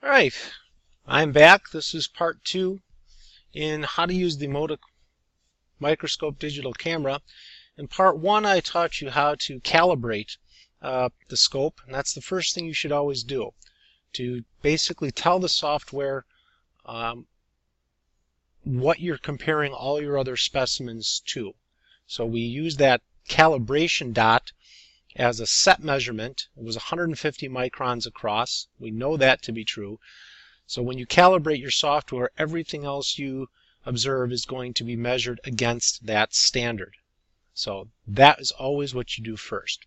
Alright, I'm back. This is part 2 in how to use the Motic Microscope digital camera. In part 1 I taught you how to calibrate the scope, and that's the first thing you should always do, to basically tell the software what you're comparing all your other specimens to. So we use that calibration dot as a set measurement. It was 150 microns across. We know that to be true. So when you calibrate your software, everything else you observe is going to be measured against that standard. So that is always what you do first.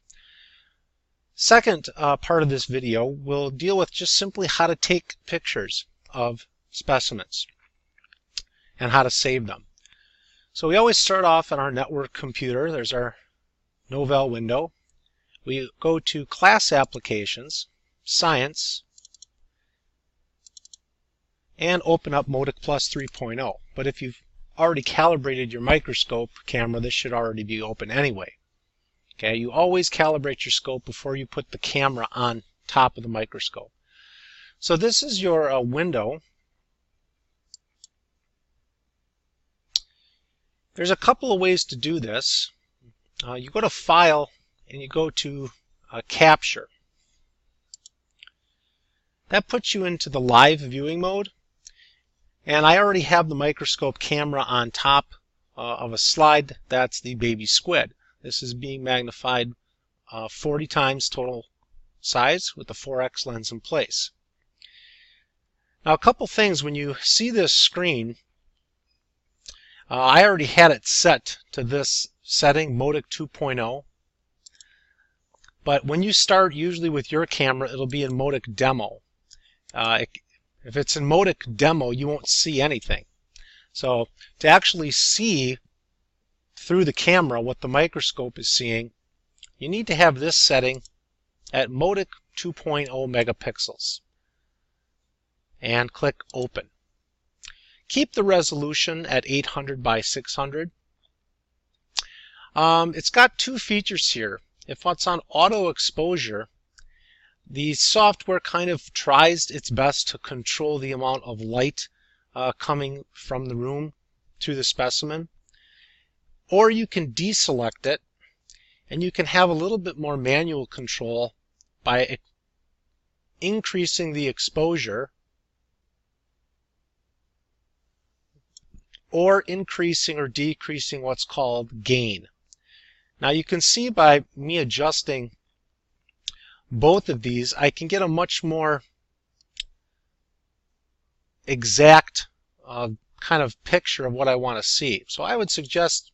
Second part of this video will deal with just simply how to take pictures of specimens and how to save them. So we always start off on our network computer. There's our Novell window. We go to Class Applications, Science, and open up Motic Plus 3.0. But if you've already calibrated your microscope camera, this should already be open anyway. Okay, you always calibrate your scope before you put the camera on top of the microscope. So this is your window. There's a couple of ways to do this. You go to File and you go to Capture. That puts you into the live viewing mode. And I already have the microscope camera on top of a slide. That's the baby squid. This is being magnified 40 times total size with the 4x lens in place. Now a couple things when you see this screen, I already had it set to this setting, Motic 2.0. But when you start usually with your camera, it'll be in Motic Demo. If it's in Motic Demo, you won't see anything. So to actually see through the camera what the microscope is seeing, you need to have this setting at Motic 2.0 megapixels. And click Open. Keep the resolution at 800 by 600. It's got two features here. If it's on auto exposure, the software kind of tries its best to control the amount of light coming from the room to the specimen. Or you can deselect it, and you can have a little bit more manual control by increasing the exposure or increasing or decreasing what's called gain. Now you can see by me adjusting both of these, I can get a much more exact kind of picture of what I want to see. So I would suggest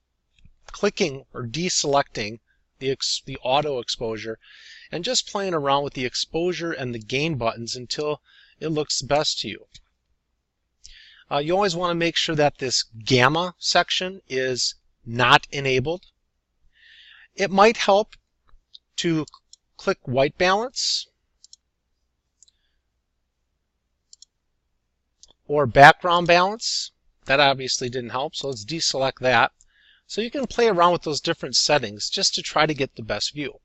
clicking or deselecting the auto exposure and just playing around with the exposure and the gain buttons until it looks best to you. You always want to make sure that this gamma section is not enabled. It might help to click white balance or background balance. That obviously didn't help, so let's deselect that. So you can play around with those different settings just to try to get the best view.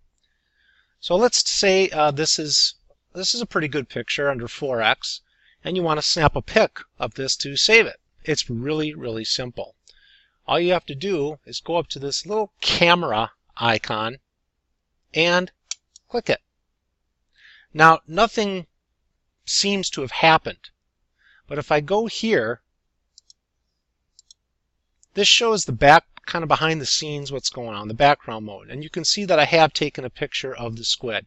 So let's say this is a pretty good picture under 4x, and you want to snap a pic of this to save it. It's really, really simple. All you have to do is go up to this little camera icon and click it. Now nothing seems to have happened, but if I go here, this shows the back, kind of behind the scenes, what's going on, the background mode, and you can see that I have taken a picture of the squid.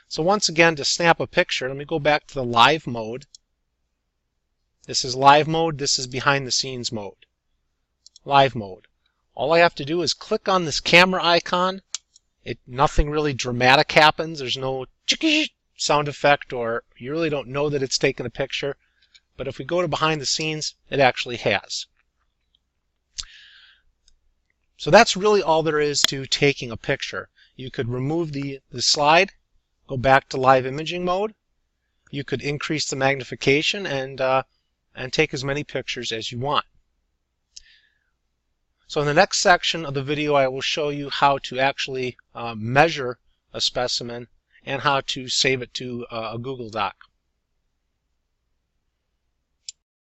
So once again, to snap a picture, let me go back to the live mode. This is live mode, this is behind the scenes mode. Live mode. All I have to do is click on this camera icon. Nothing really dramatic happens. There's no sound effect, or you really don't know that it's taken a picture. But if we go to behind the scenes, it actually has. So that's really all there is to taking a picture. You could remove the slide, go back to live imaging mode. You could increase the magnification and take as many pictures as you want. So in the next section of the video, I will show you how to actually measure a specimen and how to save it to a Google Doc.